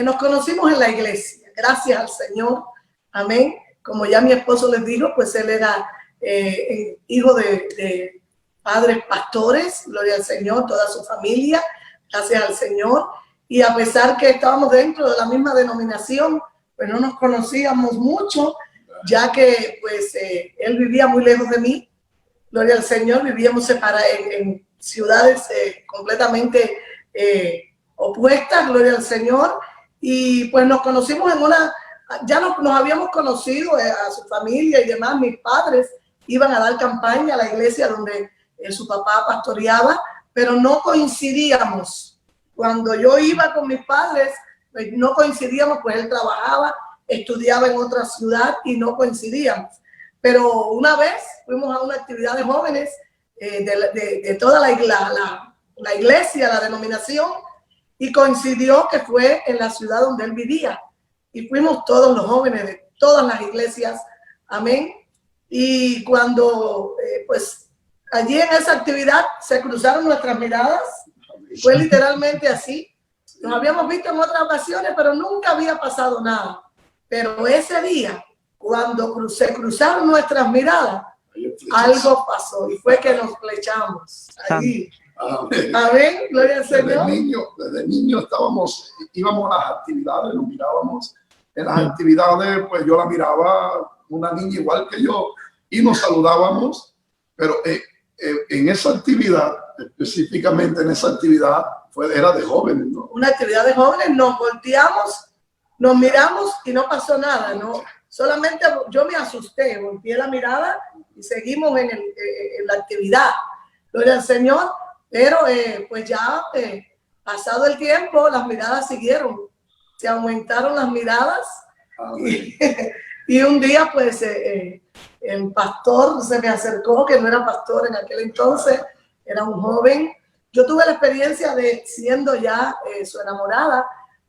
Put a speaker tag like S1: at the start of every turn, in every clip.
S1: nos conocimos en la iglesia, gracias al Señor, amén. Como ya mi esposo les dijo, pues él era hijo de padres pastores, gloria al Señor, toda su familia, gracias al Señor. Y a pesar que estábamos dentro de la misma denominación, pues no nos conocíamos mucho, ya que pues él vivía muy lejos de mí, gloria al Señor, vivíamos separados en ciudades completamente opuestas, gloria al Señor, y pues nos conocimos en una, ya nos habíamos conocido a su familia y demás. Mis padres iban a dar campaña a la iglesia donde su papá pastoreaba, pero no coincidíamos. Cuando yo iba con mis padres, pues no coincidíamos, pues él trabajaba, estudiaba en otra ciudad y no coincidíamos. Pero una vez fuimos a una actividad de jóvenes de toda la iglesia, la denominación, y coincidió que fue en la ciudad donde él vivía. Y fuimos todos los jóvenes de todas las iglesias, amén. Y cuando pues allí en esa actividad se cruzaron nuestras miradas, fue literalmente así. Nos habíamos visto en otras ocasiones, pero nunca había pasado nada. Pero ese día, cuando se cruzaron nuestras miradas, algo pasó y fue que nos flechamos. Allí. Amén, gloria al Señor.
S2: Desde niño íbamos a las actividades, nos mirábamos en las actividades, pues yo la miraba, una niña igual que yo, y nos saludábamos, pero en esa actividad, específicamente en esa actividad, era de jóvenes, ¿no?
S1: Una actividad de jóvenes, nos volteamos, nos miramos y no pasó nada, ¿no? Solamente yo me asusté, volteé la mirada y seguimos en la actividad, gloria al Señor, pero pues ya pasado el tiempo, las miradas siguieron, se aumentaron las miradas y un día pues el pastor se me acercó, que no era pastor en aquel entonces, era un joven. Yo tuve la experiencia de, siendo ya su enamorada,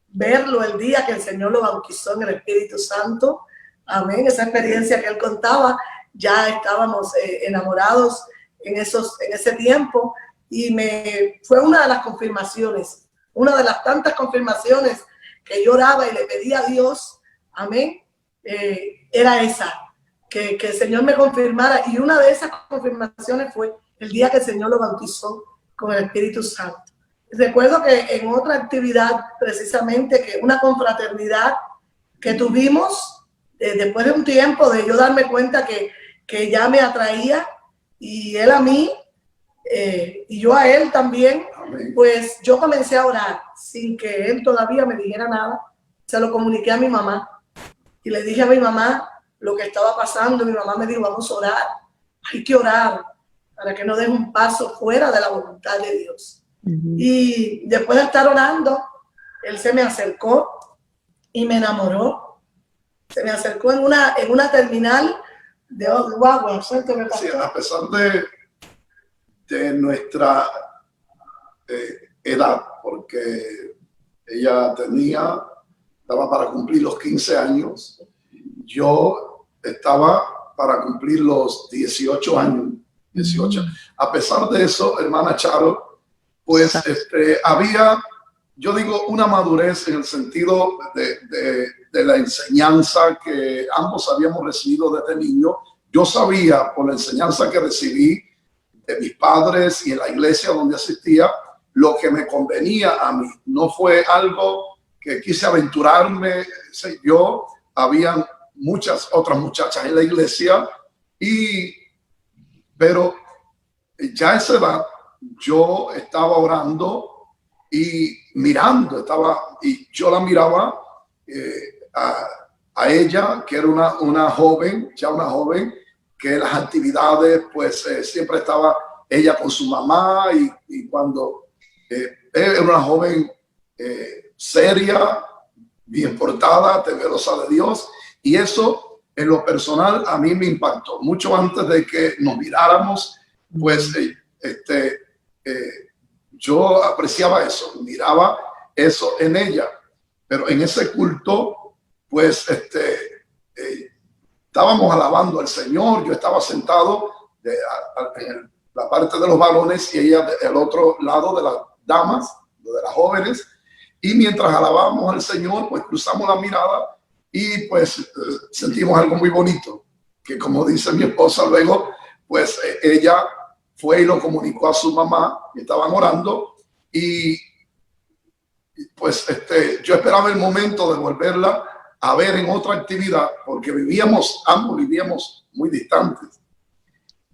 S1: verlo el día que el Señor lo bautizó en el Espíritu Santo. Amén. Esa experiencia que él contaba, ya estábamos enamorados en ese tiempo, y fue una de las confirmaciones, una de las tantas confirmaciones que yo oraba y le pedía a Dios, amén, era esa, que el Señor me confirmara. Y una de esas confirmaciones fue el día que el Señor lo bautizó con el Espíritu Santo. Recuerdo que en otra actividad, precisamente, que una confraternidad que tuvimos, después de un tiempo de yo darme cuenta que ya me atraía, y él a mí, y yo a él también, pues yo comencé a orar sin que él todavía me dijera nada. Se lo comuniqué a mi mamá y le dije a mi mamá lo que estaba pasando. Mi mamá me dijo: vamos a orar, hay que orar para que no des un paso fuera de la voluntad de Dios. Y después de estar orando, él se me acercó y me enamoró. Se me acercó en una terminal de guagua.
S2: Sí, a pesar de nuestra edad, porque ella estaba para cumplir los 15 años, yo estaba para cumplir los 18 años. 18. A pesar de eso, hermana Charo, pues había, yo digo, una madurez en el sentido de la enseñanza que ambos habíamos recibido desde niño. Yo sabía, por la enseñanza que recibí de mis padres y en la iglesia donde asistía, lo que me convenía a mí. No fue algo que quise aventurarme. Yo, habían muchas otras muchachas en la iglesia, pero ya a esa edad yo estaba orando y mirando, y yo la miraba a ella, que era una joven, que en las actividades pues siempre estaba ella con su mamá, y cuando era una joven seria, bien portada, temerosa de Dios, y eso en lo personal a mí me impactó. Mucho antes de que nos miráramos, pues yo apreciaba eso, miraba eso en ella. Pero en ese culto, pues estábamos alabando al Señor. Yo estaba sentado en la parte de los varones y ella del otro lado de las damas, de las jóvenes. Y mientras alabamos al Señor, pues cruzamos la mirada y pues sentimos algo muy bonito, que como dice mi esposa luego, pues ella fue y lo comunicó a su mamá, que estaban orando, y pues yo esperaba el momento de volverla a ver en otra actividad, porque ambos vivíamos muy distantes,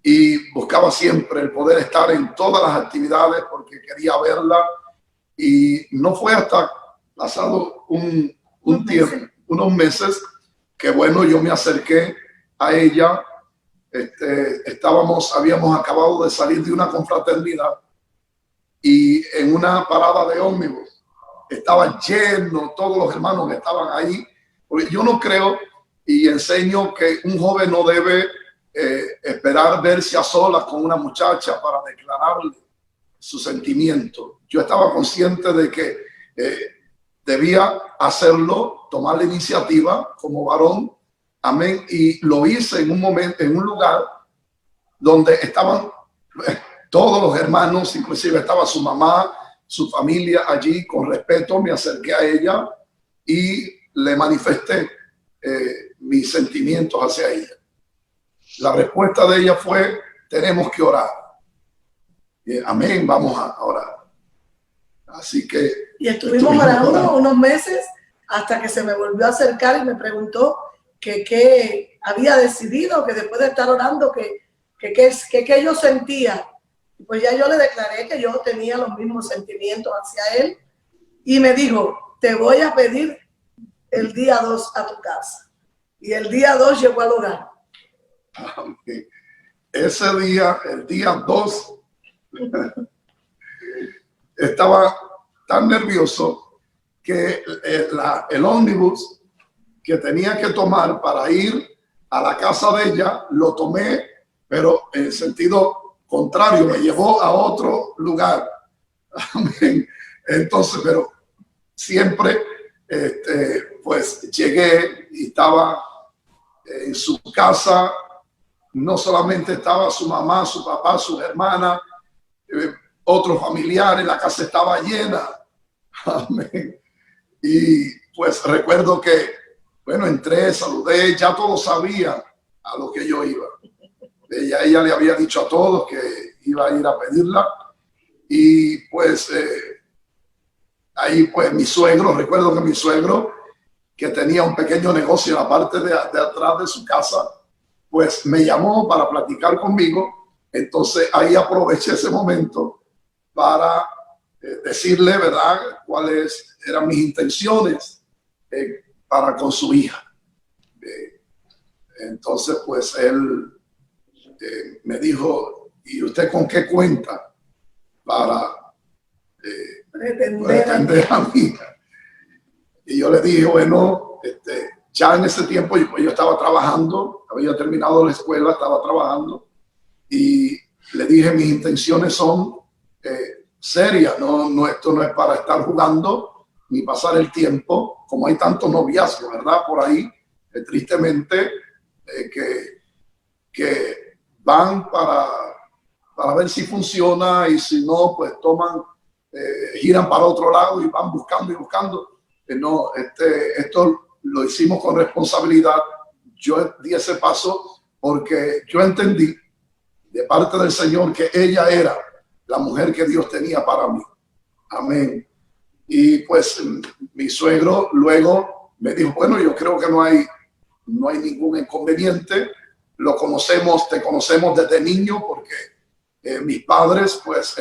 S2: y buscaba siempre el poder estar en todas las actividades porque quería verla. Y no fue hasta pasado un tiempo, unos meses, que bueno, yo me acerqué a ella. Habíamos acabado de salir de una confraternidad y en una parada de ómnibus estaba lleno, todos los hermanos que estaban ahí. Porque yo no creo y enseño que un joven no debe esperar verse a solas con una muchacha para declararle su sentimiento. Yo estaba consciente de que debía hacerlo, tomar la iniciativa como varón. Amén. Y lo hice en un momento, en un lugar donde estaban todos los hermanos, inclusive estaba su mamá, su familia allí. Con respeto me acerqué a ella y le manifesté mis sentimientos hacia ella. La respuesta de ella fue: tenemos que orar. Amén, vamos a orar. Así que...
S1: Y estuvimos orando unos meses hasta que se me volvió a acercar y me preguntó que qué había decidido, que después de estar orando, que yo sentía. Pues ya yo le declaré que yo tenía los mismos sentimientos hacia él y me dijo: te voy a pedir el día 2 a tu casa. Y el día 2 llegó al hogar.
S2: Amén. Ese día, el día 2, estaba tan nervioso que el ómnibus que tenía que tomar para ir a la casa de ella, lo tomé, pero en sentido contrario, me llevó a otro lugar. Amén. Entonces, pero siempre, pues llegué y estaba en su casa. No solamente estaba su mamá, su papá, sus hermanas, otros familiares, la casa estaba llena. Amén. Y pues recuerdo que, bueno, entré, saludé, ya todos sabían a lo que yo iba. Ella le había dicho a todos que iba a ir a pedirla. Y pues ahí pues mi suegro, recuerdo que mi suegro, que tenía un pequeño negocio en la parte de atrás de su casa, pues me llamó para platicar conmigo. Entonces ahí aproveché ese momento para decirle, ¿verdad?, cuáles eran mis intenciones para con su hija. Entonces, pues él me dijo: ¿y usted con qué cuenta para pretender a mi hija? Y yo le dije: bueno, ya en ese tiempo yo estaba trabajando, había terminado la escuela, estaba trabajando, y le dije: mis intenciones son serias, esto no es para estar jugando ni pasar el tiempo, como hay tantos noviazgos, ¿verdad?, por ahí, tristemente, que van para ver si funciona, y si no, pues giran para otro lado y van buscando y buscando. No, esto lo hicimos con responsabilidad. Yo di ese paso porque yo entendí de parte del Señor que ella era la mujer que Dios tenía para mí. Amén. Y pues mi suegro luego me dijo: bueno, yo creo que no hay ningún inconveniente. Te conocemos desde niño, porque mis padres pues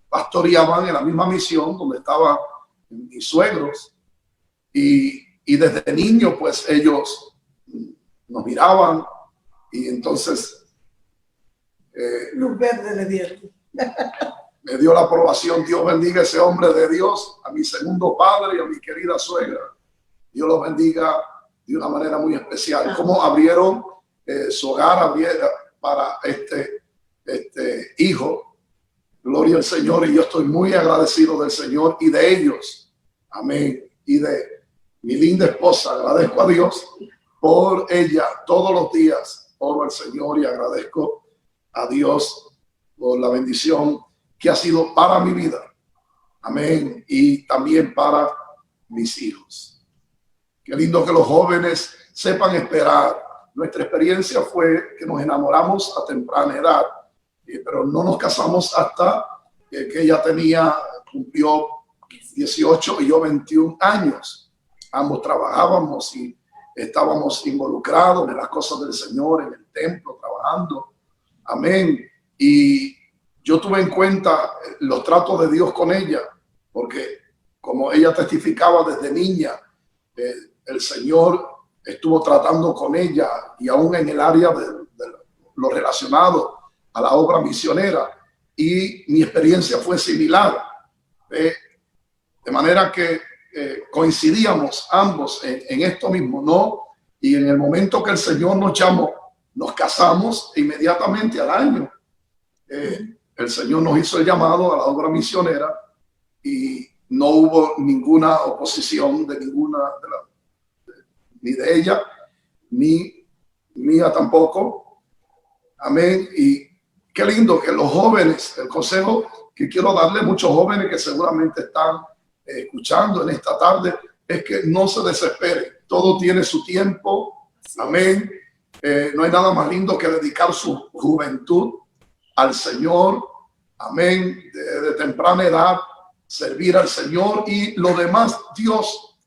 S2: pastoreaban en la misma misión donde estaban mis suegros. Y desde niño, pues ellos nos miraban, y entonces
S1: luz verde le dieron.
S2: me dio la aprobación. Dios bendiga a ese hombre de Dios, a mi segundo padre y a mi querida suegra. Dios los bendiga de una manera muy especial. Cómo abrieron su hogar para este hijo. Gloria al Señor, y yo estoy muy agradecido del Señor y de ellos. Amén. Y de mi linda esposa, agradezco a Dios por ella. Todos los días oro al Señor y agradezco a Dios por la bendición que ha sido para mi vida. Amén. Y también para mis hijos. Qué lindo que los jóvenes sepan esperar. Nuestra experiencia fue que nos enamoramos a temprana edad, pero no nos casamos hasta que ella cumplió 18 y yo 21 años. Ambos trabajábamos y estábamos involucrados en las cosas del Señor, en el templo, trabajando. Amén. Y yo tuve en cuenta los tratos de Dios con ella, porque como ella testificaba desde niña, el Señor estuvo tratando con ella y aún en el área de lo relacionado a la obra misionera, y mi experiencia fue similar. De manera que coincidíamos ambos en esto mismo, ¿no? Y en el momento que el Señor nos llamó, nos casamos inmediatamente al año. El Señor nos hizo el llamado a la obra misionera y no hubo ninguna oposición de ninguna ni de ella, ni mía tampoco. Amén. Y qué lindo que los jóvenes, el consejo que quiero darle a muchos jóvenes que seguramente están escuchando en esta tarde, es que no se desesperen. Todo tiene su tiempo. Amén. No hay nada más lindo que dedicar su juventud al Señor. Amén. De temprana edad, servir al Señor, y lo demás Dios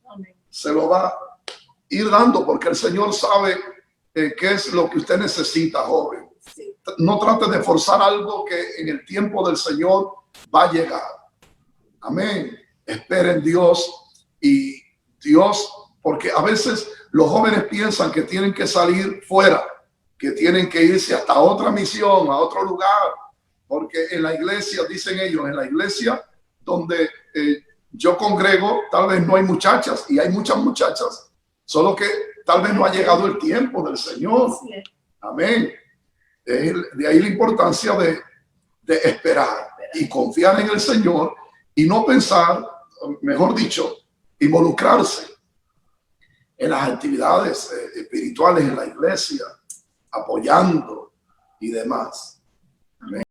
S2: se lo va a ir dando, porque el Señor sabe qué es lo que usted necesita, joven. No trate de forzar algo que en el tiempo del Señor va a llegar. Amén. Espere en Dios, y Dios, porque a veces los jóvenes piensan que tienen que salir fuera, que tienen que irse hasta otra misión, a otro lugar, porque en la iglesia, dicen ellos, en la iglesia donde yo congrego, tal vez no hay muchachas, y hay muchas muchachas, solo que tal vez no ha llegado el tiempo del Señor. Amén. De ahí la importancia de esperar y confiar en el Señor, y no pensar, mejor dicho, involucrarse en las actividades espirituales en la iglesia, apoyando y demás. Amén.